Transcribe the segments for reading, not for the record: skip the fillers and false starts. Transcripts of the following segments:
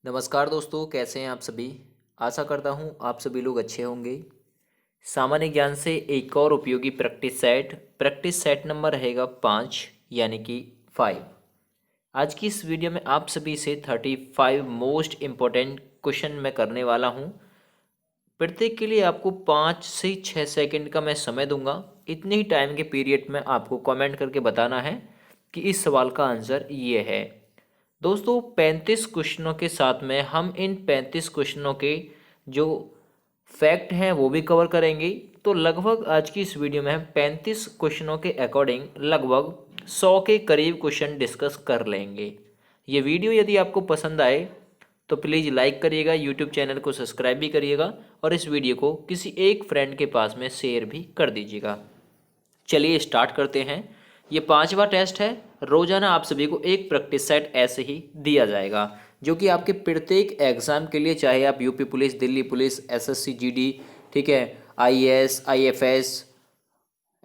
नमस्कार दोस्तों, कैसे हैं आप सभी। आशा करता हूं आप सभी लोग अच्छे होंगे। सामान्य ज्ञान से एक और उपयोगी प्रैक्टिस सेट नंबर रहेगा 5 यानी कि 5। आज की इस वीडियो में आप सभी से 35 मोस्ट इम्पोर्टेंट क्वेश्चन मैं करने वाला हूं। प्रत्येक के लिए आपको 5 से 6 सेकंड का मैं समय दूंगा। इतने ही टाइम के पीरियड में आपको कमेंट करके बताना है कि इस सवाल का आंसर ये है। दोस्तों, 35 क्वेश्चनों के साथ में हम इन 35 क्वेश्चनों के जो फैक्ट हैं वो भी कवर करेंगे। तो लगभग आज की इस वीडियो में हम 35 क्वेश्चनों के अकॉर्डिंग लगभग 100 के करीब क्वेश्चन डिस्कस कर लेंगे। ये वीडियो यदि आपको पसंद आए तो प्लीज़ लाइक करिएगा, यूट्यूब चैनल को सब्सक्राइब भी करिएगा और इस वीडियो को किसी एक फ्रेंड के पास में शेयर भी कर दीजिएगा। चलिए स्टार्ट करते हैं। ये 5वां टेस्ट है। रोजाना आप सभी को एक प्रैक्टिस सेट ऐसे ही दिया जाएगा जो कि आपके प्रत्येक एग्जाम के लिए, चाहे आप UP police, Delhi police, SSC GD, ठीक है, IAS, IFS,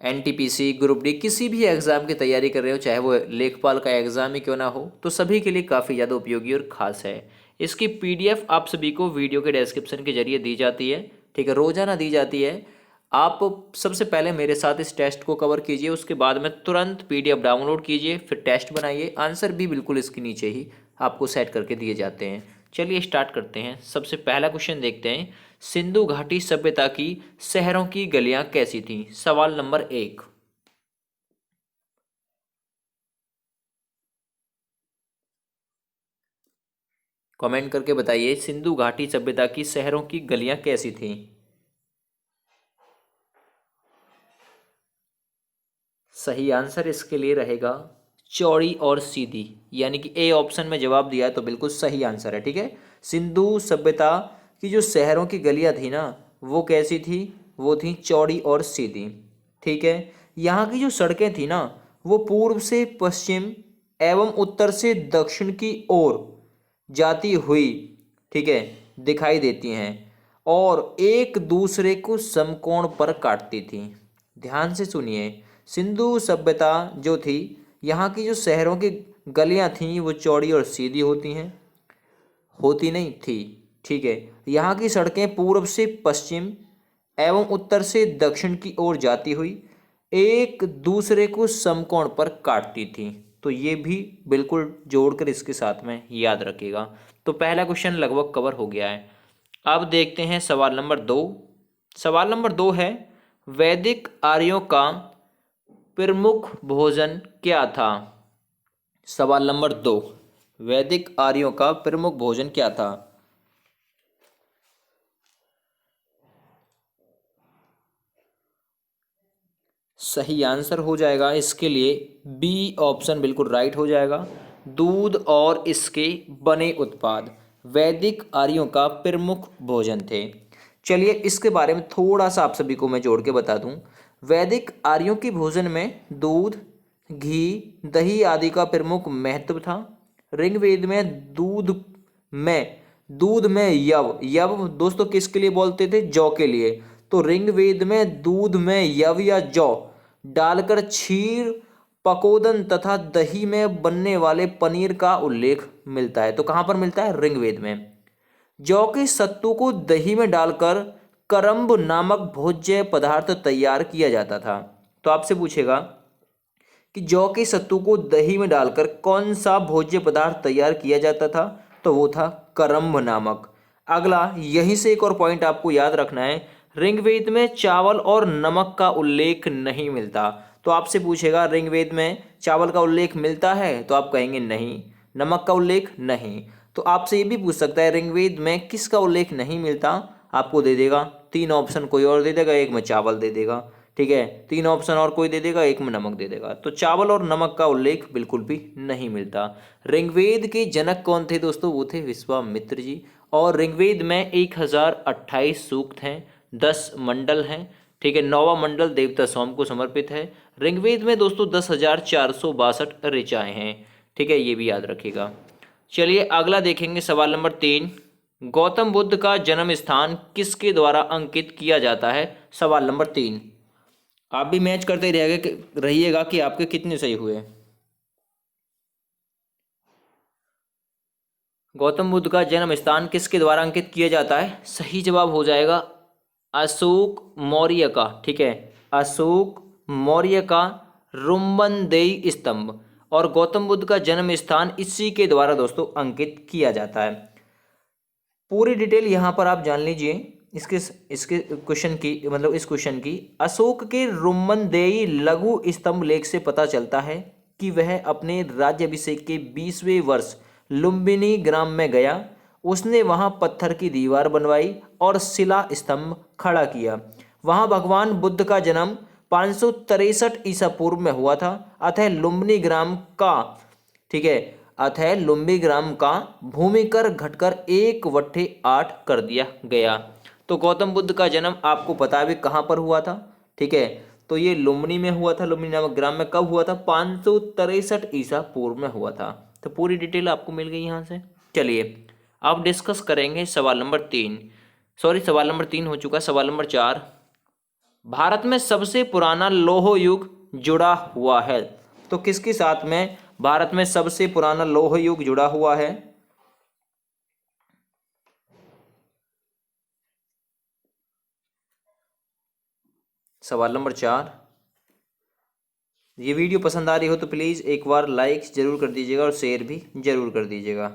NTPC, group D, किसी भी एग्जाम की तैयारी कर रहे हो, चाहे वो लेखपाल का एग्जाम ही क्यों ना हो, तो सभी के लिए काफ़ी ज़्यादा उपयोगी और खास है। इसकी पीडीएफ आप सभी को वीडियो के डिस्क्रिप्शन के जरिए दी जाती है, ठीक है, रोजाना दी जाती है। आप सबसे पहले मेरे साथ इस टेस्ट को कवर कीजिए, उसके बाद में तुरंत पीडीएफ डाउनलोड कीजिए, फिर टेस्ट बनाइए। आंसर भी बिल्कुल इसके नीचे ही आपको सेट करके दिए जाते हैं। चलिए स्टार्ट करते हैं। सबसे पहला क्वेश्चन देखते हैं। सिंधु घाटी सभ्यता की शहरों की गलियां कैसी थीं? सवाल नंबर 1। कमेंट करके बताइए, सिंधु घाटी सभ्यता की शहरों की गलियां कैसी थीं? सही आंसर इसके लिए रहेगा चौड़ी और सीधी, यानी कि ए ऑप्शन में जवाब दिया है तो बिल्कुल सही आंसर है। ठीक है, सिंधु सभ्यता की जो शहरों की गलियां थी ना, वो कैसी थी? वो थी चौड़ी और सीधी। ठीक है, यहाँ की जो सड़कें थी ना, वो पूर्व से पश्चिम एवं उत्तर से दक्षिण की ओर जाती हुई, ठीक है, दिखाई देती हैं और एक दूसरे को समकोण पर काटती थी। ध्यान से सुनिए, सिंधु सभ्यता जो थी, यहाँ की जो शहरों की गलियां थीं वो चौड़ी और सीधी होती हैं, होती नहीं थी। ठीक है, यहाँ की सड़कें पूर्व से पश्चिम एवं उत्तर से दक्षिण की ओर जाती हुई एक दूसरे को समकोण पर काटती थी। तो ये भी बिल्कुल जोड़कर इसके साथ में याद रखिएगा। तो पहला क्वेश्चन लगभग कवर हो गया है। अब देखते हैं सवाल नंबर 2। सवाल नंबर 2 है, वैदिक आर्यों का प्रमुख भोजन क्या था? सवाल नंबर 2, वैदिक आर्यों का प्रमुख भोजन क्या था? सही आंसर हो जाएगा इसके लिए बी ऑप्शन बिल्कुल राइट हो जाएगा। दूध और इसके बने उत्पाद वैदिक आर्यों का प्रमुख भोजन थे। चलिए इसके बारे में थोड़ा सा आप सभी को मैं जोड़ के बता दूं। वैदिक आर्यों के भोजन में दूध, घी, दही आदि का प्रमुख महत्व था। ऋग्वेद में दूध में यव यव दोस्तों किसके लिए बोलते थे? जौ के लिए। तो ऋग्वेद में दूध में यव या जौ डालकर क्षीर, पकोदन तथा दही में बनने वाले पनीर का उल्लेख मिलता है। तो कहां पर मिलता है? ऋग्वेद में। जौ के सत्तू को दही में डालकर करम्ब नामक भोज्य पदार्थ तैयार किया जाता था। तो आपसे पूछेगा कि जौ के सत्तू को दही में डालकर कौन सा भोज्य पदार्थ तैयार किया जाता था? तो वो था करम्ब नामक। अगला यहीं से एक और पॉइंट आपको याद रखना है, ऋग्वेद में चावल और नमक का उल्लेख नहीं मिलता। तो आपसे पूछेगा ऋग्वेद में चावल का उल्लेख मिलता है? तो आप कहेंगे नहीं। नमक का उल्लेख नहीं। तो आपसे ये भी पूछ सकता है ऋग्वेद में किसका उल्लेख नहीं मिलता? आपको दे देगा 3 ऑप्शन, कोई और दे देगा, एक में चावल दे देगा। ठीक है, 3 ऑप्शन और कोई दे देगा, एक में नमक दे देगा। तो चावल और नमक का उल्लेख बिल्कुल भी नहीं मिलता। ऋग्वेद के जनक कौन थे दोस्तों? वो थे विश्वामित्र जी। और ऋग्वेद में 1028 सूक्त हैं, 10 मंडल हैं। ठीक है, 9वां मंडल देवता सोम को समर्पित है। ऋग्वेद में दोस्तों 10,462 ऋचाएं हैं। ठीक है, ये भी याद रखिएगा। चलिए अगला देखेंगे, सवाल नंबर 3। गौतम बुद्ध का जन्म स्थान किसके द्वारा अंकित किया जाता है? सवाल नंबर 3। आप भी मैच करते रहिएगा कि आपके कितने सही हुए। गौतम बुद्ध का जन्म स्थान किसके द्वारा अंकित किया जाता है? सही जवाब हो जाएगा अशोक मौर्य का। ठीक है, अशोक मौर्य का रुम्बनदेई स्तंभ, और गौतम बुद्ध का जन्म स्थान इसी के द्वारा दोस्तों अंकित किया जाता है। पूरी डिटेल यहाँ पर आप जान लीजिए इसके इसके क्वेश्चन की, मतलब इस क्वेश्चन की। अशोक के रुम्बनदेई लघु स्तंभ लेख से पता चलता है कि वह अपने राज्याभिषेक के 20वें वर्ष लुम्बिनी ग्राम में गया। उसने वहां पत्थर की दीवार बनवाई और शिला स्तंभ खड़ा किया। वहां भगवान बुद्ध का जन्म 563 ईसा पूर्व में हुआ था। अतः लुम्बिनी ग्राम का, ठीक है, अतः लुम्बी ग्राम का भूमिकर घटकर 1/8 कर दिया गया। तो गौतम बुद्ध का जन्म आपको पता है भी कहाँ पर हुआ था? ठीक है, तो ये लुम्बिनी में हुआ था। लुम्बिनी नामक ग्राम में कब हुआ था? 563 ईसा पूर्व में हुआ था। तो पूरी डिटेल आपको मिल गई यहाँ से। चलिए आप डिस्कस करेंगे सवाल नंबर 3, सॉरी सवाल नंबर 3 हो चुका, सवाल नंबर 4। भारत में सबसे पुराना लौह युग जुड़ा हुआ है, तो किसके साथ में भारत में सबसे पुराना लौह युग जुड़ा हुआ है? सवाल नंबर 4। ये वीडियो पसंद आ रही हो तो प्लीज़ एक बार लाइक जरूर कर दीजिएगा और शेयर भी जरूर कर दीजिएगा।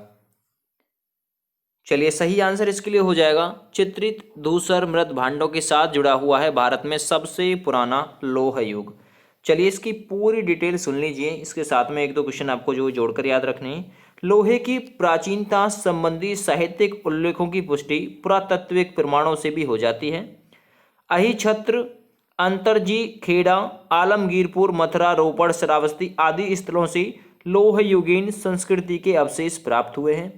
चलिए सही आंसर इसके लिए हो जाएगा चित्रित धूसर मृत भांडों के साथ जुड़ा हुआ है भारत में सबसे पुराना लौह युग। चलिए इसकी पूरी डिटेल सुन लीजिए, इसके साथ में एक दो क्वेश्चन आपको जो जोड़कर याद रखने हैं। लोहे की प्राचीनता संबंधी साहित्यिक उल्लेखों की पुष्टि पुरातत्विक प्रमाणों से भी हो जाती है। अहिछत्र, अंतरजी, खेड़ा, आलमगीरपुर, मथुरा, रोपड़, श्रावस्ती आदि स्थलों से लौह युगीन संस्कृति के अवशेष प्राप्त हुए हैं।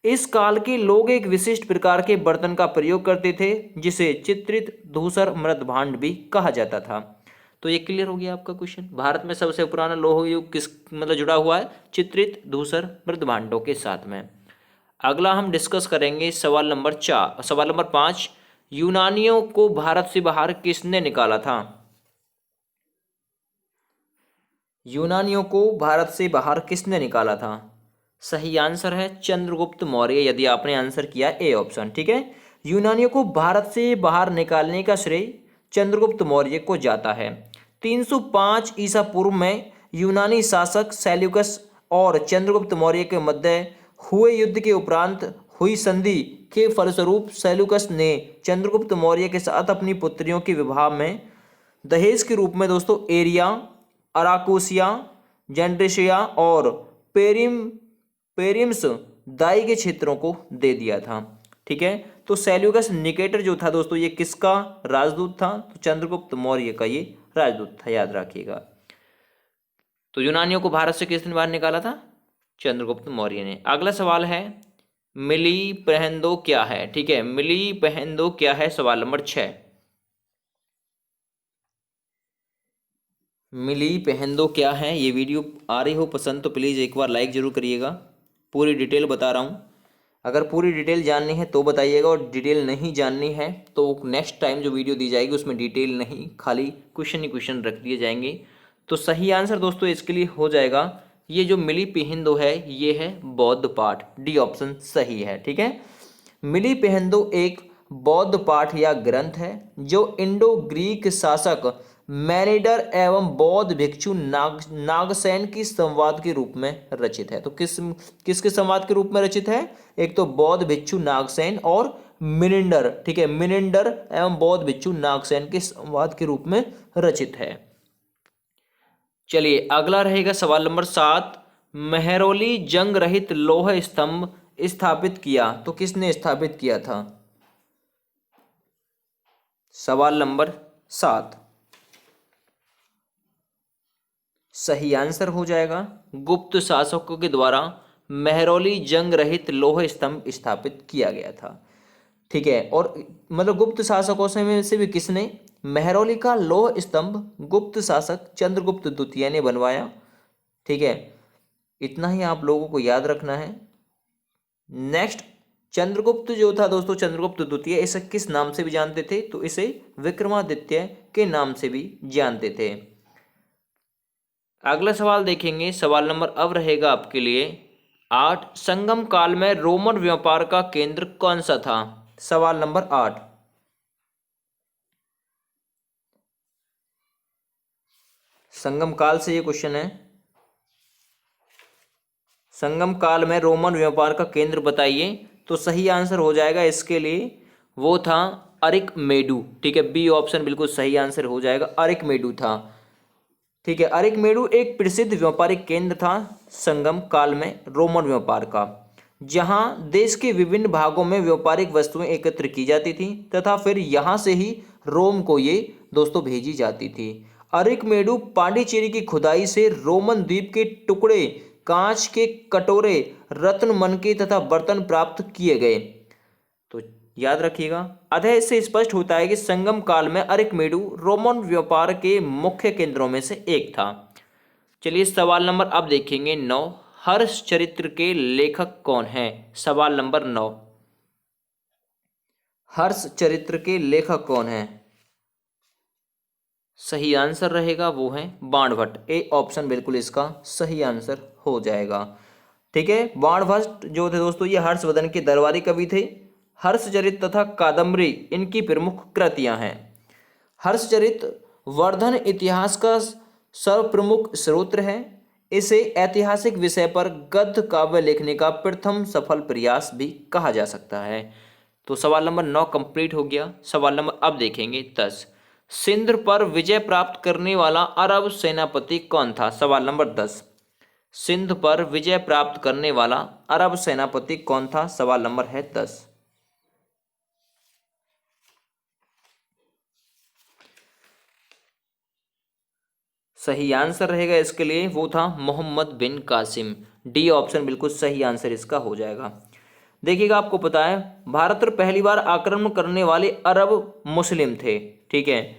इस काल के लोग एक विशिष्ट प्रकार के बर्तन का प्रयोग करते थे जिसे चित्रित धूसर मृत भांड भी कहा जाता था। तो ये क्लियर हो गया आपका क्वेश्चन। भारत में सबसे पुराना लौह युग किस मतलब जुड़ा हुआ है? चित्रित धूसर मृत भांडों के साथ में। अगला हम डिस्कस करेंगे सवाल नंबर 4, सवाल नंबर 5। यूनानियों को भारत से बाहर किसने निकाला था? यूनानियों को भारत से बाहर किसने निकाला था? सही आंसर है चंद्रगुप्त मौर्य, यदि आपने आंसर किया ए ऑप्शन। ठीक है, यूनानियों को भारत से बाहर निकालने का श्रेय चंद्रगुप्त मौर्य को जाता है। 305 ईसा पूर्व में यूनानी शासक सेल्यूकस और चंद्रगुप्त मौर्य के मध्य हुए युद्ध के उपरांत हुई संधि के फलस्वरूप सेल्यूकस ने चंद्रगुप्त मौर्य के साथ अपनी पुत्रियों के विवाह में दहेज के रूप में दोस्तों एरिया, अराकोसिया, जेंड्रेशिया और पेरिम्स दाई के क्षेत्रों को दे दिया था। ठीक है, तो सेल्यूकस निकेटर जो था दोस्तों ये किसका राजदूत था? तो चंद्रगुप्त मौर्य का ये राजदूत था, याद रखिएगा। तो यूनानियों को भारत से किसने बाहर निकाला था? चंद्रगुप्त मौर्य ने। अगला सवाल है मिली पहंदो क्या है? ठीक है, मिली पहंदो क्या है? सवाल नंबर 6। मिली पहंदो क्या है? ये वीडियो आ रही हो पसंद तो प्लीज़ एक बार लाइक ज़रूर करिएगा। पूरी डिटेल बता रहा हूँ, अगर पूरी डिटेल जाननी है तो बताइएगा, और डिटेल नहीं जाननी है तो नेक्स्ट टाइम जो वीडियो दी जाएगी उसमें डिटेल नहीं, खाली क्वेश्चन ही क्वेश्चन रख दिए जाएंगे। तो सही आंसर दोस्तों इसके लिए हो जाएगा ये जो मिली पहंदो है ये है बौद्ध पाठ, डी ऑप्शन सही है। ठीक है, मिली पहंदो एक बौद्ध पाठ या ग्रंथ है जो इंडो ग्रीक शासक मैनेडर एवं बौद्ध भिक्षु नागसेन की संवाद के रूप में रचित है। तो किसके संवाद के रूप में रचित है? एक तो बौद्ध भिक्षु नागसेन और मिनिंडर। ठीक है, मिनिंडर एवं बौद्ध भिक्षु नागसेन के संवाद के रूप में रचित है। चलिए अगला रहेगा सवाल नंबर 7। मेहरौली जंग रहित लौह स्तंभ स्थापित किया, तो किसने स्थापित किया था? सवाल नंबर 7 सही आंसर हो जाएगा गुप्त शासकों के द्वारा मेहरौली जंग रहित लौह स्तंभ स्थापित किया गया था। ठीक है, और मतलब गुप्त शासकों से भी किसने? मेहरौली का लौह स्तंभ गुप्त शासक चंद्रगुप्त द्वितीय ने बनवाया। ठीक है, इतना ही आप लोगों को याद रखना है। नेक्स्ट, चंद्रगुप्त जो था दोस्तों, चंद्रगुप्त द्वितीय, इसे किस नाम से भी जानते थे? तो इसे विक्रमादित्य के नाम से भी जानते थे। अगला सवाल देखेंगे, सवाल नंबर अब रहेगा आपके लिए 8 संगम काल में रोमन व्यापार का केंद्र कौन सा था? सवाल नंबर 8। संगम काल से ये क्वेश्चन है। संगम काल में रोमन व्यापार का केंद्र बताइए। तो सही आंसर हो जाएगा इसके लिए, वो था अरिकमेडु। ठीक है, बी ऑप्शन बिल्कुल सही आंसर हो जाएगा, अरिकमेडु था। ठीक है, अरिकमेडु एक प्रसिद्ध व्यापारिक केंद्र था संगम काल में रोमन व्यापार का, जहां देश के विभिन्न भागों में व्यापारिक वस्तुएं एकत्र की जाती थी तथा फिर यहां से ही रोम को ये दोस्तों भेजी जाती थी। अरिकमेडु पांडिचेरी की खुदाई से रोमन द्वीप के टुकड़े, कांच के कटोरे, रत्न, मनके तथा बर्तन प्राप्त किए गए। तो याद रखिएगा, अतः इससे स्पष्ट होता है कि संगम काल में अरिकमेडु रोमन व्यापार के मुख्य केंद्रों में से एक था। चलिए सवाल नंबर अब देखेंगे 9। हर्ष चरित्र के लेखक कौन है? सवाल नंबर 9। हर्ष चरित्र के लेखक कौन है? सही आंसर रहेगा वो है बाणभट्ट। ए ऑप्शन बिल्कुल इसका सही आंसर हो जाएगा। ठीक है, बाणभट्ट जो थे दोस्तों ये हर्षवर्धन के दरबारी कवि थे। हर्षचरित तथा कादम्बरी इनकी प्रमुख कृतियां हैं। हर्षचरित वर्धन इतिहास का सर्वप्रमुख स्रोत है। इसे ऐतिहासिक विषय पर गद्य काव्य लिखने का प्रथम सफल प्रयास भी कहा जा सकता है। तो सवाल नंबर 9 कंप्लीट हो गया। सवाल नंबर अब देखेंगे 10। सिंध पर विजय प्राप्त करने वाला अरब सेनापति कौन था? सवाल नंबर 10। सिंध पर विजय प्राप्त करने वाला अरब सेनापति कौन था? सवाल नंबर है 10। सही आंसर रहेगा इसके लिए, वो था मोहम्मद बिन कासिम। डी ऑप्शन बिल्कुल सही आंसर इसका हो जाएगा। देखिएगा, आपको पता है भारत पर पहली बार आक्रमण करने वाले अरब मुस्लिम थे। ठीक है,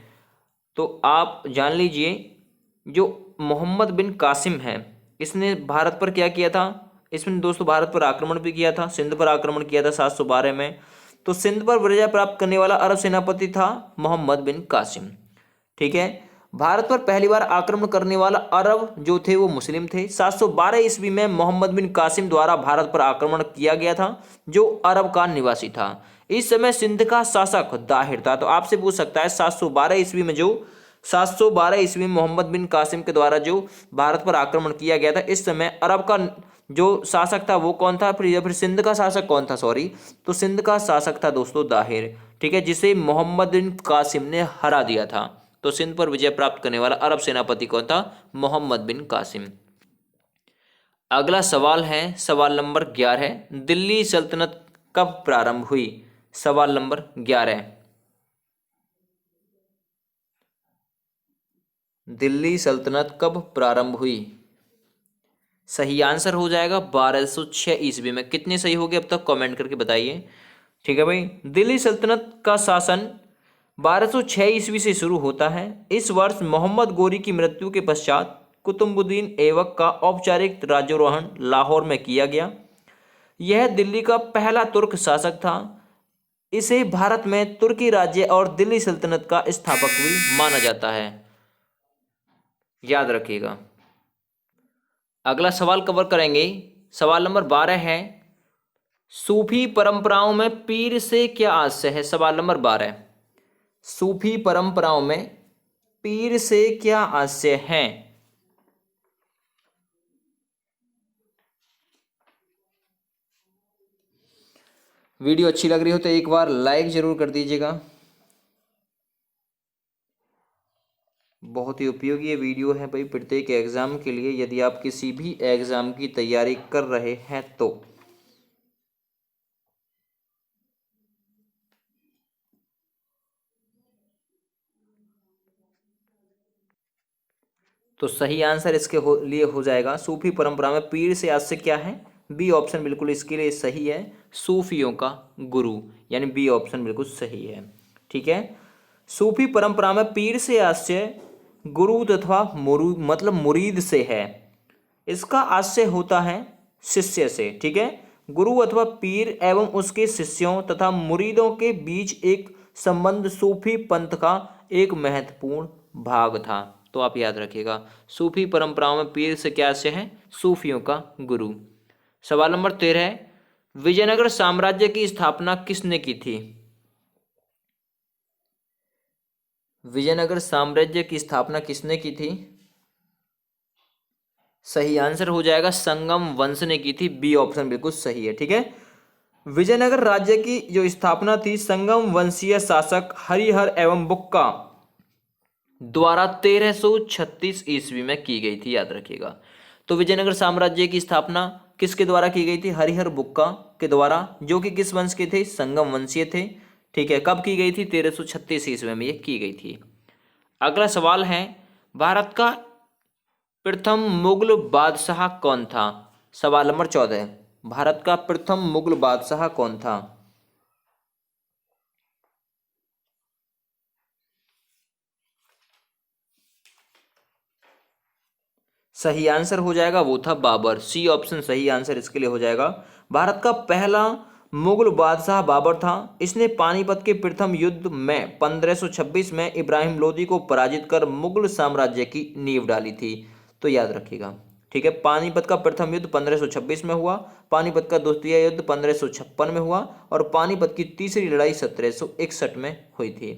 तो आप जान लीजिए जो मोहम्मद बिन कासिम है इसने भारत पर क्या किया था? इसमें दोस्तों भारत पर आक्रमण भी किया था, सिंध पर आक्रमण किया था 712 में। तो सिंध पर विजय प्राप्त करने वाला अरब सेनापति था मोहम्मद बिन कासिम। ठीक है, भारत पर पहली बार आक्रमण करने वाला अरब जो थे वो मुस्लिम थे। 712 ईस्वी में मोहम्मद बिन कासिम द्वारा भारत पर आक्रमण किया गया था, जो अरब का निवासी था। इस समय सिंध का शासक दाहिर था। तो आपसे पूछ सकता है 712 ईस्वी में मोहम्मद बिन कासिम के द्वारा जो भारत पर आक्रमण किया गया था, इस समय अरब का जो शासक था वो कौन था? फिर सिंध का शासक कौन था? सॉरी, तो सिंध का शासक था दोस्तों दाहिर। ठीक है, जिसे मोहम्मद बिन कासिम ने हरा दिया था। तो सिंध पर विजय प्राप्त करने वाला अरब सेनापति कौन था? मोहम्मद बिन कासिम। अगला सवाल है सवाल नंबर 11। दिल्ली सल्तनत कब प्रारंभ हुई? सवाल नंबर 11। दिल्ली सल्तनत कब प्रारंभ हुई? सही आंसर हो जाएगा 1206 ईस्वी में। कितने सही हो गए अब तक कमेंट करके बताइए। ठीक है भाई, दिल्ली सल्तनत का शासन 1206 ईस्वी से शुरू होता है। इस वर्ष मोहम्मद गोरी की मृत्यु के पश्चात कुतुबुद्दीन ऐबक का औपचारिक राज्यारोहण लाहौर में किया गया। यह दिल्ली का पहला तुर्क शासक था। इसे भारत में तुर्की राज्य और दिल्ली सल्तनत का स्थापक भी माना जाता है, याद रखिएगा। अगला सवाल कवर करेंगे, सवाल नंबर 12 है सूफी परंपराओं में पीर से क्या आशय है? सवाल नंबर 12। सूफी परंपराओं में पीर से क्या आशय है? वीडियो अच्छी लग रही हो तो एक बार लाइक जरूर कर दीजिएगा। बहुत ही उपयोगी ये वीडियो है भाई प्रत्येक एग्जाम के लिए, यदि आप किसी भी एग्जाम की तैयारी कर रहे हैं तो सही आंसर इसके लिए हो जाएगा सूफी परंपरा में पीर से आशय क्या है? बी ऑप्शन बिल्कुल इसके लिए सही है, सूफियों का गुरु, यानी बी ऑप्शन बिल्कुल सही है। ठीक है, सूफी परंपरा में पीर से आशय गुरु तथा मतलब मुरीद से है। इसका आशय होता है शिष्य से। ठीक है, गुरु अथवा पीर एवं उसके शिष्यों तथा मुरीदों के बीच एक संबंध सूफी पंथ का एक महत्वपूर्ण भाग था। तो आप याद रखिएगा सूफी परंपराओं में पीर से क्या आशय है? सूफियों का गुरु। सवाल नंबर 13, विजयनगर साम्राज्य की स्थापना किसने की थी? विजयनगर साम्राज्य की स्थापना किसने की थी? सही आंसर हो जाएगा संगम वंश ने की थी। बी ऑप्शन बिल्कुल सही है। ठीक है, विजयनगर राज्य की जो स्थापना थी संगम वंशीय शासक हरिहर एवं बुक्का द्वारा 1336 ईस्वी में की गई थी, याद रखिएगा। तो विजयनगर साम्राज्य की स्थापना किसके द्वारा की गई थी? हरिहर बुक्का के द्वारा, जो कि किस वंश के थे? संगम वंशीय थे। ठीक है, कब की गई थी? 1336 ईस्वी में ये की गई थी। अगला सवाल है, भारत का प्रथम मुगल बादशाह कौन था? सवाल नंबर 14, भारत का प्रथम मुगल बादशाह कौन था? सही आंसर हो जाएगा वो था बाबर। सी ऑप्शन सही आंसर इसके लिए हो जाएगा। भारत का पहला मुगल बादशाह बाबर था। इसने पानीपत के प्रथम युद्ध में 1526 में इब्राहिम लोदी को पराजित कर मुगल साम्राज्य की नींव डाली थी। तो याद रखिएगा। ठीक है, पानीपत का प्रथम युद्ध 1526 में हुआ, पानीपत का द्वितीय युद्ध 1556 में हुआ और पानीपत की तीसरी लड़ाई 1761 में हुई थी।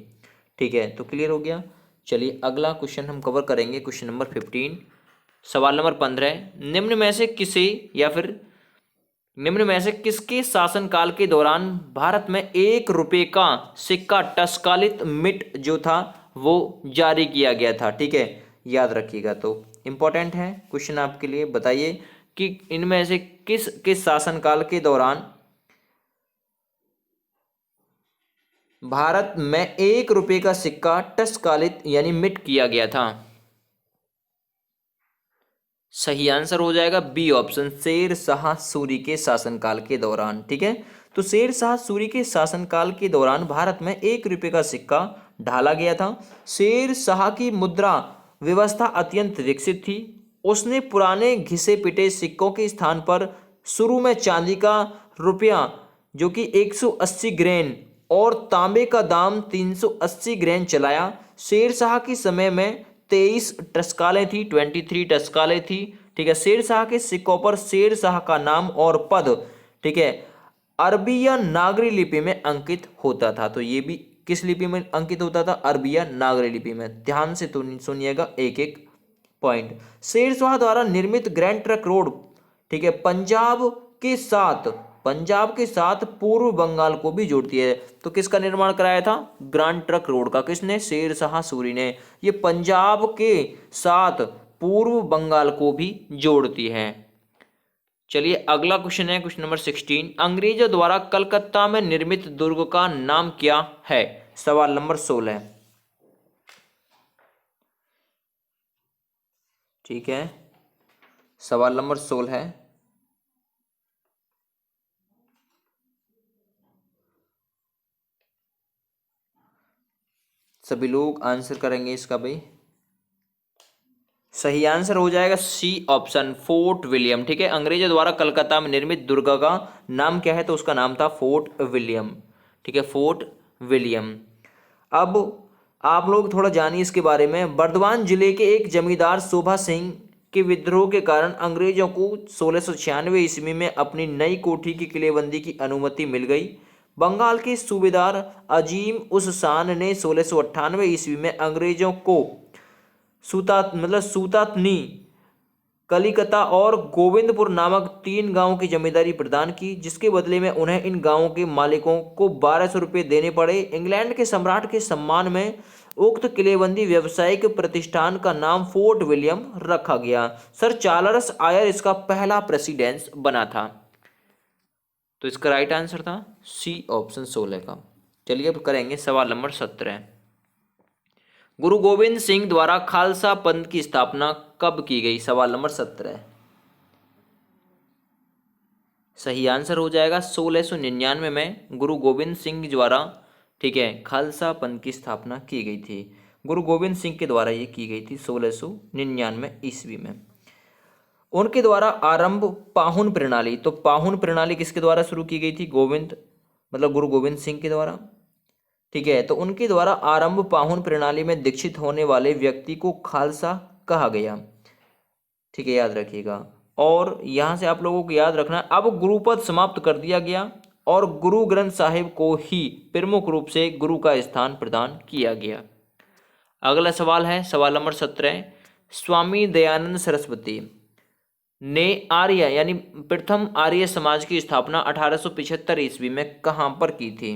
ठीक है, तो क्लियर हो गया। चलिए अगला क्वेश्चन हम कवर करेंगे, क्वेश्चन नंबर 15। सवाल नंबर 15, निम्न में से किसे या फिर निम्न में से किसके शासनकाल के दौरान भारत में 1 रुपए का सिक्का तत्कालित मिट जो था वो जारी किया गया था? ठीक है, याद रखिएगा। तो इंपॉर्टेंट है क्वेश्चन आपके लिए। बताइए कि इनमें से किस शासनकाल के दौरान भारत में 1 रुपए का सिक्का तत्कालित यानी मिट किया गया था? सही आंसर हो जाएगा बी ऑप्शन, शेर शाह सूरी के शासनकाल के दौरान। ठीक है, तो शेर शाह सूरी के शासनकाल के दौरान भारत में 1 रुपए का सिक्का ढाला गया था। शेर शाह की मुद्रा व्यवस्था अत्यंत विकसित थी। उसने पुराने घिसे पिटे सिक्कों के स्थान पर शुरू में चांदी का रुपया जो कि 180 ग्रेन और तांबे का दाम 380 ग्रेन चलाया। शेर शाह के समय में 23 टस्कालें थी, 23 टस्कालें थी। ठीक है, शेर शाह के सिक्कों पर शेर शाह का नाम और पद, ठीक है, अरबी या नागरी लिपि में अंकित होता था। तो ये भी किस लिपि में अंकित होता था? अरबी या नागरी लिपि में। ध्यान से सुनिएगा एक एक पॉइंट। शेर शाह द्वारा निर्मित ग्रैंड ट्रंक रोड, ठीक है, पंजाब के साथ पूर्व बंगाल को भी जोड़ती है। तो किसका निर्माण कराया था? ग्रैंड ट्रंक रोड का। किसने? शेर शाह सूरी ने। ये पंजाब के साथ पूर्व बंगाल को भी जोड़ती है। चलिए अगला क्वेश्चन है, क्वेश्चन नंबर 16, अंग्रेजों द्वारा कलकत्ता में निर्मित दुर्ग का नाम क्या है? सवाल नंबर 16। ठीक है, सवाल नंबर 16 है। सभी लोग आंसर करेंगे इसका भाई। सही आंसर हो जाएगा सी ऑप्शन, फोर्ट विलियम। ठीक है, अंग्रेजों द्वारा कलकत्ता में निर्मित दुर्ग का नाम क्या है? तो उसका नाम था फोर्ट विलियम। ठीक है, फोर्ट विलियम। अब आप लोग थोड़ा जानिए इसके बारे में। बर्दवान जिले के एक जमींदार शोभा सिंह के विद्रोह के कारण अंग्रेजों को 1696 ईस्वी में अपनी नई कोठी की किलेबंदी की अनुमति मिल गई। बंगाल के सूबेदार अजीम उस शान ने 1698 ईस्वी में अंग्रेजों को सूतातनी, कलिकता और गोविंदपुर नामक 3 गांवों की जमींदारी प्रदान की, जिसके बदले में उन्हें इन गांवों के मालिकों को 1200 रुपये देने पड़े। इंग्लैंड के सम्राट के सम्मान में उक्त किलेबंदी व्यावसायिक प्रतिष्ठान का नाम फोर्ट विलियम रखा गया। सर चार्ल्स आयर इसका पहला प्रेसिडेंट बना था। तो इसका राइट आंसर था सी ऑप्शन 16 का। चलिए अब करेंगे सवाल नंबर 17। गुरु गोविंद सिंह द्वारा खालसा पंथ की स्थापना कब की गई? सवाल नंबर 17। सही आंसर हो जाएगा 1699 में गुरु गोविंद सिंह द्वारा, ठीक है, खालसा पंथ की स्थापना की गई थी। गुरु गोविंद सिंह के द्वारा ये की गई थी 1699 ईस्वी में। उनके द्वारा आरंभ पाहुन प्रणाली, तो पाहुन प्रणाली किसके द्वारा शुरू की गई थी? गुरु गोविंद सिंह के द्वारा। ठीक है, तो उनके द्वारा आरंभ पाहुन प्रणाली में दीक्षित होने वाले व्यक्ति को खालसा कहा गया। ठीक है, याद रखिएगा। और यहाँ से आप लोगों को याद रखना, अब गुरुपद समाप्त कर दिया गया और गुरु ग्रंथ साहिब को ही प्रमुख रूप से गुरु का स्थान प्रदान किया गया। अगला सवाल है सवाल नंबर 17। स्वामी दयानंद सरस्वती ने आर्य यानी प्रथम आर्य समाज की स्थापना 1875 ईस्वी में कहां पर की थी?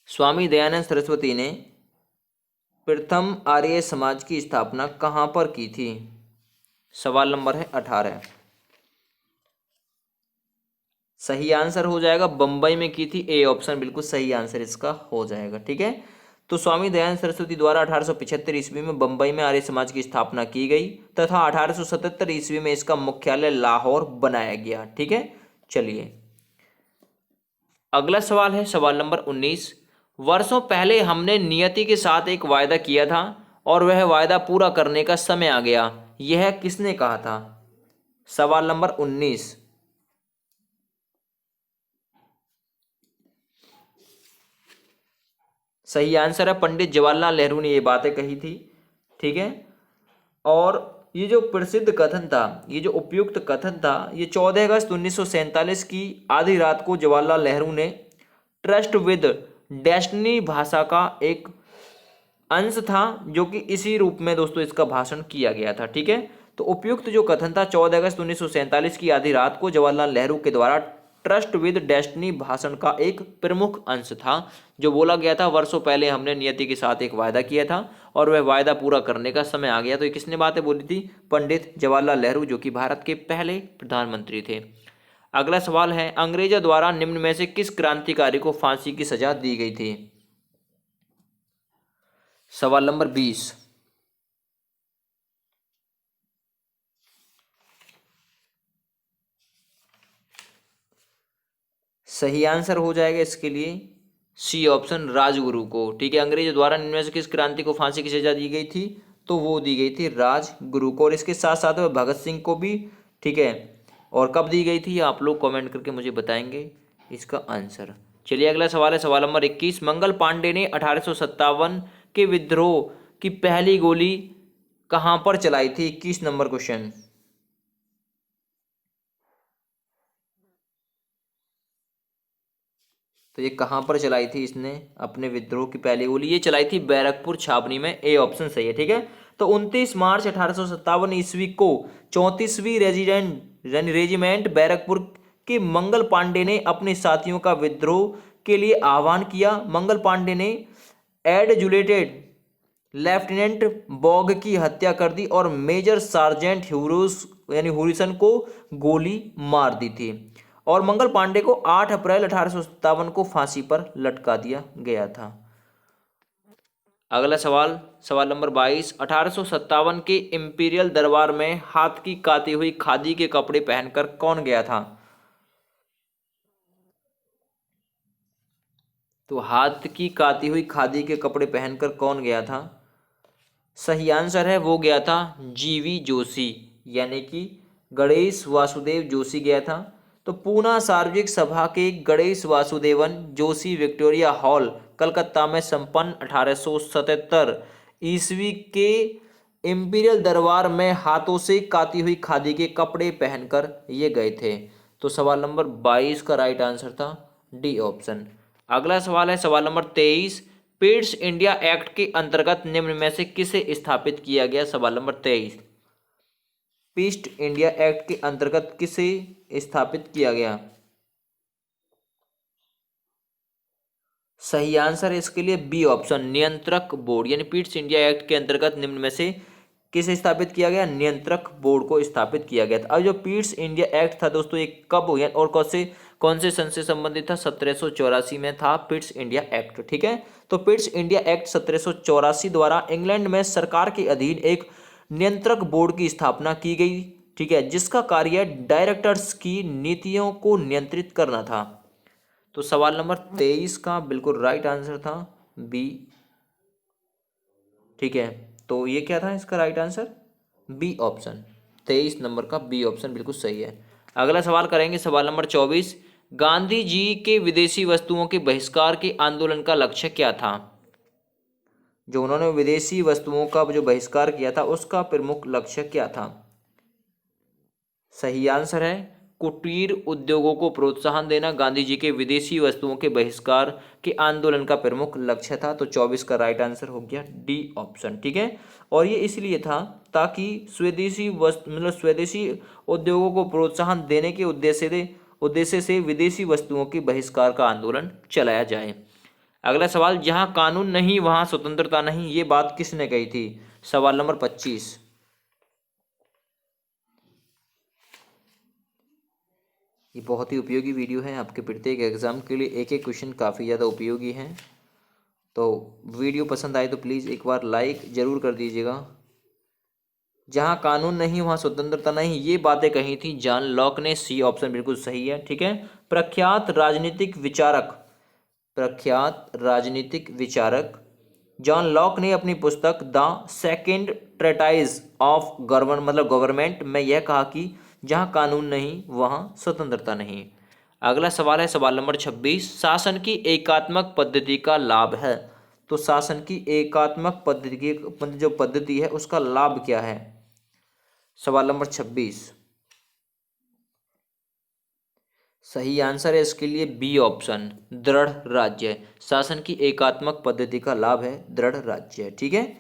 स्वामी दयानंद सरस्वती ने प्रथम आर्य समाज की स्थापना कहां पर की थी? सवाल नंबर है 18। सही आंसर हो जाएगा बंबई में की थी। ए ऑप्शन बिल्कुल सही आंसर इसका हो जाएगा। ठीक है, तो स्वामी दयानंद सरस्वती द्वारा 1875 ईस्वी में बंबई में आर्य समाज की स्थापना की गई तथा 1877 ईस्वी में इसका मुख्यालय लाहौर बनाया गया। ठीक है, चलिए अगला सवाल है सवाल नंबर 19। वर्षों पहले हमने नियति के साथ एक वायदा किया था और वह वायदा पूरा करने का समय आ गया, यह किसने कहा था? सवाल नंबर 19। सही आंसर है पंडित जवाहरलाल नेहरू ने ये बातें कही थी। ठीक है, और ये जो प्रसिद्ध कथन था, ये जो उपयुक्त कथन था, ये 14 अगस्त 1947 की आधी रात को जवाहरलाल नेहरू ने ट्रस्ट विद डेस्टिनी भाषा का एक अंश था, जो कि इसी रूप में दोस्तों इसका भाषण किया गया था। ठीक है, तो उपयुक्त जो कथन था 14 अगस्त 1947 की आधी रात को जवाहरलाल नेहरू के द्वारा ट्रस्ट विद डेस्टिनी भाषण का एक प्रमुख अंश था, जो बोला गया था वर्षों पहले हमने नियति के साथ एक वायदा किया था और वह वायदा पूरा करने का समय आ गया। तो ये किसने बातें बोली थी? पंडित जवाहरलाल नेहरू, जो कि भारत के पहले प्रधानमंत्री थे। अगला सवाल है अंग्रेजों द्वारा निम्न में से किस क्रांतिकारी को फांसी की सजा दी गई थी? सवाल नंबर 20। सही आंसर हो जाएगा इसके लिए सी ऑप्शन, राजगुरु को। ठीक है, अंग्रेजों द्वारा निम्न में से किस क्रांति को फांसी की सजा दी गई थी? तो वो दी गई थी राजगुरु को, और इसके साथ साथ में भगत सिंह को भी। ठीक है, और कब दी गई थी आप लोग कमेंट करके मुझे बताएंगे इसका आंसर। चलिए अगला सवाल है सवाल नंबर 21। मंगल पांडे ने 1857 के विद्रोह की पहली गोली कहां पर चलाई थी? 21 नंबर क्वेश्चन। तो ये कहां पर चलाई थी इसने अपने विद्रोह की पहली गोली? ये चलाई थी बैरकपुर छावनी में। ए ऑप्शन सही है। ठीक है, तो 29 मार्च 1857 ईस्वी को 34वीं रेजिमेंट बैरकपुर के मंगल पांडे ने अपने साथियों का विद्रोह के लिए आह्वान किया। मंगल पांडे ने एडजुलेटेड लेफ्टिनेंट बॉग की हत्या कर दी और मेजर सार्जेंट हुरिसन को गोली मार दी थी, और मंगल पांडे को 8 अप्रैल 1857 को फांसी पर लटका दिया गया था। अगला सवाल सवाल नंबर 22। 1857 के इंपीरियल दरबार में हाथ की काती हुई खादी के कपड़े पहनकर कौन गया था? तो हाथ की काती हुई खादी के कपड़े पहनकर कौन गया था? सही आंसर है वो गया था जीवी जोशी, यानी कि गणेश वासुदेव जोशी गया था। तो पूना सार्वजनिक सभा के गणेश वासुदेवन जोशी विक्टोरिया हॉल कलकत्ता में संपन्न 1877 ईस्वी के इंपीरियल दरबार में हाथों से काती हुई खादी के कपड़े पहनकर ये गए थे। तो सवाल नंबर 22 का राइट आंसर था डी ऑप्शन। अगला सवाल है सवाल नंबर 23। पिट्स इंडिया एक्ट के अंतर्गत निम्न में से किसे स्थापित किया गया? सवाल नंबर 23। पिट्स इंडिया एक्ट के अंतर्गत किसे स्थापित किया गया? सही आंसर है इसके लिए बी ऑप्शन, नियंत्रक बोर्ड। यानी पिट्स इंडिया एक्ट के अंतर्गत निम्न में से किसे स्थापित किया गया? नियंत्रक बोर्ड को स्थापित किया गया था। अब जो पिट्स इंडिया एक्ट था दोस्तों, ये कब हुआ और कौन से सन से संबंधित था? 1784 में था पिट्स इंडिया एक्ट। ठीक है, तो पिट्स इंडिया एक्ट 1784 द्वारा इंग्लैंड में सरकार के अधीन एक नियंत्रक बोर्ड की स्थापना की गई। ठीक है, जिसका कार्य डायरेक्टर्स की नीतियों को नियंत्रित करना था। तो सवाल नंबर 23 का बिल्कुल राइट आंसर था बी। ठीक है, तो ये क्या था इसका right answer? B option, 23 number का बी ऑप्शन बिल्कुल सही है। अगला सवाल करेंगे सवाल नंबर 24। गांधी जी के विदेशी वस्तुओं के बहिष्कार के आंदोलन का लक्ष्य क्या था? जो उन्होंने विदेशी वस्तुओं का जो बहिष्कार किया था उसका प्रमुख लक्ष्य क्या था? सही आंसर है कुटीर उद्योगों को प्रोत्साहन देना गांधी जी के विदेशी वस्तुओं के बहिष्कार के आंदोलन का प्रमुख लक्ष्य था। तो 24 का राइट आंसर हो गया डी ऑप्शन। ठीक है, और ये इसलिए था ताकि स्वदेशी वस्तु मतलब स्वदेशी उद्योगों को प्रोत्साहन देने के उद्देश्य से विदेशी वस्तुओं के बहिष्कार का आंदोलन चलाया जाए। अगला सवाल, जहां कानून नहीं वहां स्वतंत्रता नहीं, ये बात किसने कही थी? सवाल नंबर 25। ये बहुत ही उपयोगी वीडियो है आपके प्रत्येक एग्जाम के लिए, एक एक क्वेश्चन काफ़ी ज़्यादा उपयोगी हैं। तो वीडियो पसंद आए तो प्लीज़ एक बार लाइक ज़रूर कर दीजिएगा। जहाँ कानून नहीं वहाँ स्वतंत्रता नहीं, ये बातें कही थी जॉन लॉक ने। सी ऑप्शन बिल्कुल सही है। ठीक है, प्रख्यात राजनीतिक विचारक जॉन लॉक ने अपनी पुस्तक द सेकेंड ट्रेटाइज ऑफ गवर्नमेंट में यह कहा कि जहाँ कानून नहीं वहाँ स्वतंत्रता नहीं। अगला सवाल है सवाल नंबर 26, शासन की एकात्मक पद्धति का लाभ है। तो शासन की एकात्मक पद्धति है उसका लाभ क्या है? सवाल नंबर 26। सही आंसर है इसके लिए बी ऑप्शन, दृढ़ राज्य। शासन की एकात्मक पद्धति का लाभ है दृढ़ राज्य। ठीक है,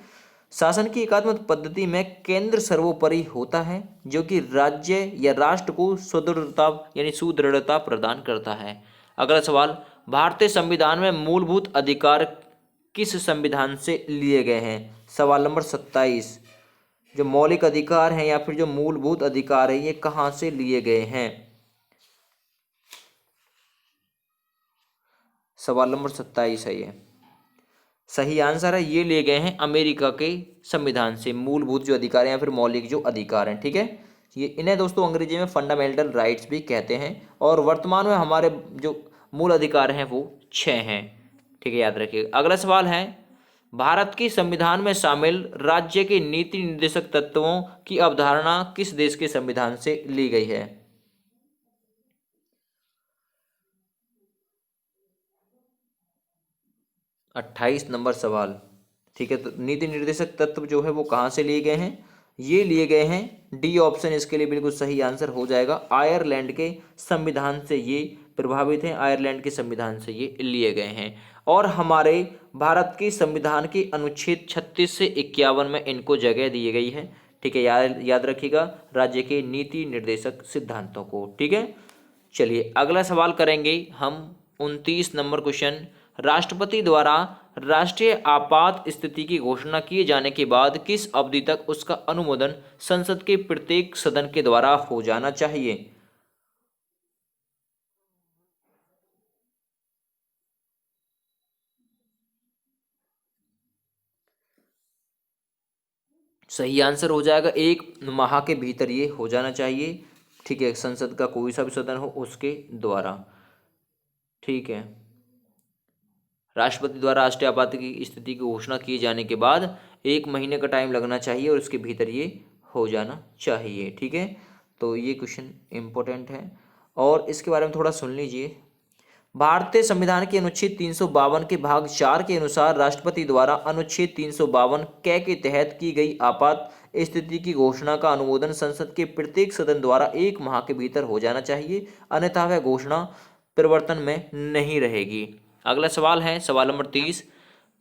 शासन की एकात्मक पद्धति में केंद्र सर्वोपरि होता है जो कि राज्य या राष्ट्र को सुदृढ़ता प्रदान करता है। अगला सवाल, भारतीय संविधान में मूलभूत अधिकार किस संविधान से लिए गए हैं? सवाल नंबर 27। जो मौलिक अधिकार हैं या फिर जो मूलभूत अधिकार है ये कहाँ से लिए गए हैं? सवाल नंबर 27 है ये। सही आंसर है ये लिए गए हैं अमेरिका के संविधान से, मूलभूत जो अधिकार हैं या फिर मौलिक जो अधिकार हैं। ठीक है, ये इन्हें दोस्तों अंग्रेजी में फंडामेंटल राइट्स भी कहते हैं। और वर्तमान में हमारे जो मूल अधिकार हैं वो 6 हैं। ठीक है, याद रखिएगा। अगला सवाल है, भारत के संविधान में शामिल राज्य के नीति निर्देशक तत्वों की अवधारणा किस देश के संविधान से ली गई है? 28 नंबर सवाल। ठीक है, तो नीति निर्देशक तत्व जो है वो कहाँ से लिए गए हैं? ये लिए गए हैं, डी ऑप्शन इसके लिए बिल्कुल सही आंसर हो जाएगा। आयरलैंड के संविधान से ये प्रभावित हैं, आयरलैंड के संविधान से ये लिए गए हैं। और हमारे भारत के संविधान के अनुच्छेद 36 से 51 में इनको जगह दी गई है। ठीक है, याद रखिएगा राज्य के नीति निर्देशक सिद्धांतों को। ठीक है, चलिए अगला सवाल करेंगे हम। 29 नंबर क्वेश्चन, राष्ट्रपति द्वारा राष्ट्रीय आपात स्थिति की घोषणा किए जाने के बाद किस अवधि तक उसका अनुमोदन संसद के प्रत्येक सदन के द्वारा हो जाना चाहिए? सही आंसर हो जाएगा 1 माह के भीतर ये हो जाना चाहिए। ठीक है, संसद का कोई सा भी सदन हो उसके द्वारा। ठीक है, राष्ट्रपति द्वारा राष्ट्रीय आपात की स्थिति की घोषणा किए जाने के बाद 1 महीने का टाइम लगना चाहिए और उसके भीतर ये हो जाना चाहिए। ठीक है, तो ये क्वेश्चन इम्पोर्टेंट है और इसके बारे में थोड़ा सुन लीजिए। भारतीय संविधान के अनुच्छेद 352 के भाग 4 के अनुसार राष्ट्रपति द्वारा अनुच्छेद 352 के तहत की गई आपात स्थिति की घोषणा का अनुमोदन संसद के प्रत्येक सदन द्वारा 1 माह के भीतर हो जाना चाहिए, अन्यथा वह घोषणा परिवर्तन में नहीं रहेगी। अगला सवाल है सवाल नंबर 30,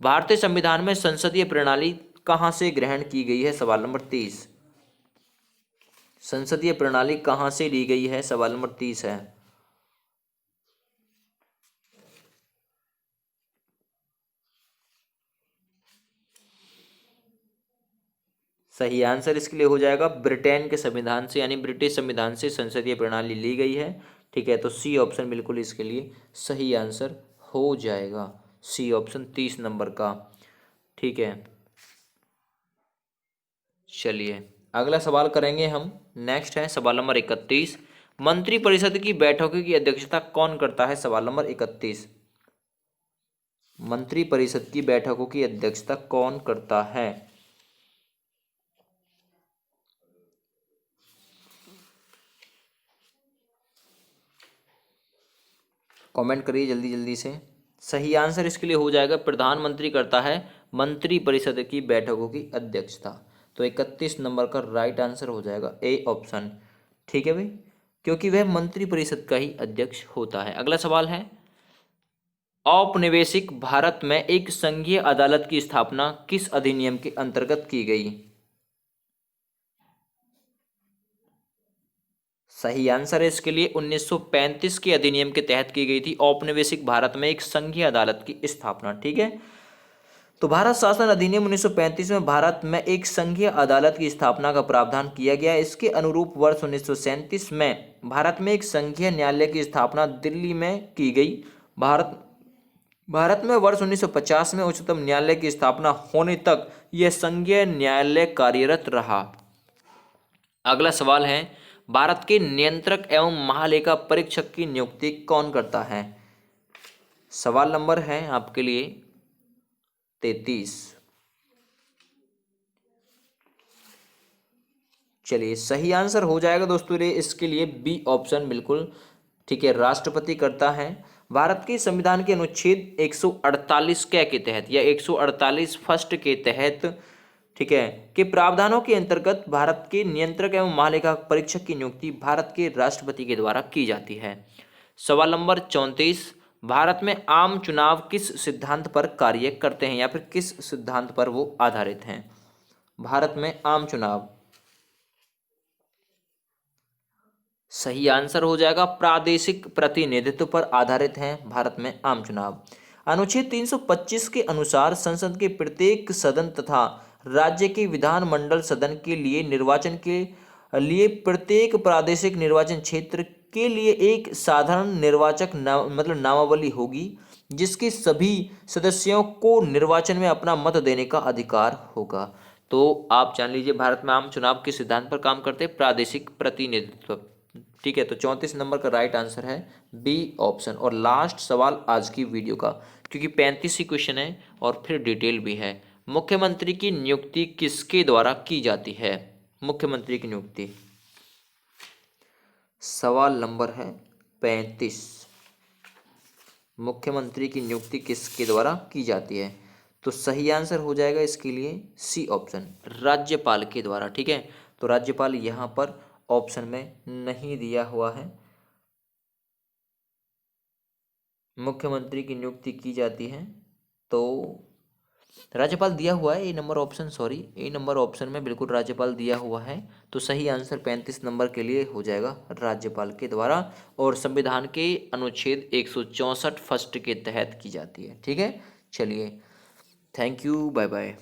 भारतीय संविधान में संसदीय प्रणाली कहाँ से ग्रहण की गई है? सवाल नंबर 30। संसदीय प्रणाली कहाँ से ली गई है? सवाल नंबर 30 है। सही आंसर इसके लिए हो जाएगा ब्रिटेन के संविधान से, यानी ब्रिटिश संविधान से संसदीय प्रणाली ली गई है। ठीक है, तो सी ऑप्शन बिल्कुल इसके लिए सही आंसर हो जाएगा, सी ऑप्शन 30 नंबर का। ठीक है, चलिए अगला सवाल करेंगे हम। नेक्स्ट है सवाल नंबर 31, मंत्रिपरिषद की बैठकों की अध्यक्षता कौन करता है? सवाल नंबर 31, मंत्रिपरिषद की बैठकों की अध्यक्षता कौन करता है? कमेंट करिए जल्दी जल्दी से। सही आंसर इसके लिए हो जाएगा प्रधानमंत्री करता है मंत्रिपरिषद की बैठकों की अध्यक्षता। तो 31 नंबर का राइट आंसर हो जाएगा ए ऑप्शन। ठीक है भाई, क्योंकि वह मंत्रिपरिषद का ही अध्यक्ष होता है। अगला सवाल है, औपनिवेशिक भारत में एक संघीय अदालत की स्थापना किस अधिनियम के अंतर्गत की गई? सही आंसर है इसके लिए 1935 के अधिनियम के तहत की गई थी औपनिवेशिक भारत में एक संघीय अदालत की स्थापना। ठीक है, तो भारत शासन अधिनियम 1935 में भारत में एक संघीय अदालत की स्थापना का प्रावधान किया गया। इसके अनुरूप वर्ष 1937 में भारत में एक संघीय न्यायालय की स्थापना दिल्ली में की गई। भारत में वर्ष 1950 में उच्चतम न्यायालय की स्थापना होने तक यह संघीय न्यायालय कार्यरत रहा। अगला सवाल है, भारत के नियंत्रक एवं महालेखा परीक्षक की नियुक्ति कौन करता है? सवाल नंबर है आपके लिए 33। चलिए, सही आंसर हो जाएगा दोस्तों इसके लिए बी ऑप्शन, बिल्कुल ठीक है, राष्ट्रपति करता है। भारत के संविधान के अनुच्छेद 148 के तहत या 148 फर्स्ट के तहत, ठीक है, के प्रावधानों के अंतर्गत भारत के नियंत्रक एवं महालेखा परीक्षक की नियुक्ति भारत के राष्ट्रपति के द्वारा की जाती है। सवाल नंबर 34, भारत में आम चुनाव किस सिद्धांत पर कार्य करते हैं या फिर किस सिद्धांत पर वो आधारित हैं? भारत में आम चुनाव, सही आंसर हो जाएगा प्रादेशिक प्रतिनिधित्व पर आधारित हैं भारत में आम चुनाव। अनुच्छेद 325 के अनुसार संसद के प्रत्येक सदन तथा राज्य के विधानमंडल सदन के लिए निर्वाचन के लिए प्रत्येक प्रादेशिक निर्वाचन क्षेत्र के लिए एक साधारण निर्वाचक नामावली होगी, जिसके सभी सदस्यों को निर्वाचन में अपना मत देने का अधिकार होगा। तो आप जान लीजिए भारत में आम चुनाव के सिद्धांत पर काम करते हैं प्रादेशिक प्रतिनिधित्व। ठीक है, तो 34 नंबर का राइट आंसर है बी ऑप्शन। और लास्ट सवाल आज की वीडियो का, क्योंकि 35 ही क्वेश्चन है और फिर डिटेल भी है। मुख्यमंत्री की नियुक्ति किसके द्वारा की जाती है? मुख्यमंत्री की नियुक्ति, सवाल नंबर है 35। मुख्यमंत्री की नियुक्ति किसके द्वारा की जाती है? तो सही आंसर हो जाएगा इसके लिए सी ऑप्शन, राज्यपाल के द्वारा। ठीक है, तो राज्यपाल यहाँ पर ऑप्शन में नहीं दिया हुआ है। मुख्यमंत्री की नियुक्ति की जाती है तो राज्यपाल दिया हुआ है, ए नंबर ऑप्शन, सॉरी ए नंबर ऑप्शन में बिल्कुल राज्यपाल दिया हुआ है। तो सही आंसर 35 नंबर के लिए हो जाएगा राज्यपाल के द्वारा, और संविधान के अनुच्छेद 164 फर्स्ट के तहत की जाती है। ठीक है, चलिए, थैंक यू, बाय बाय।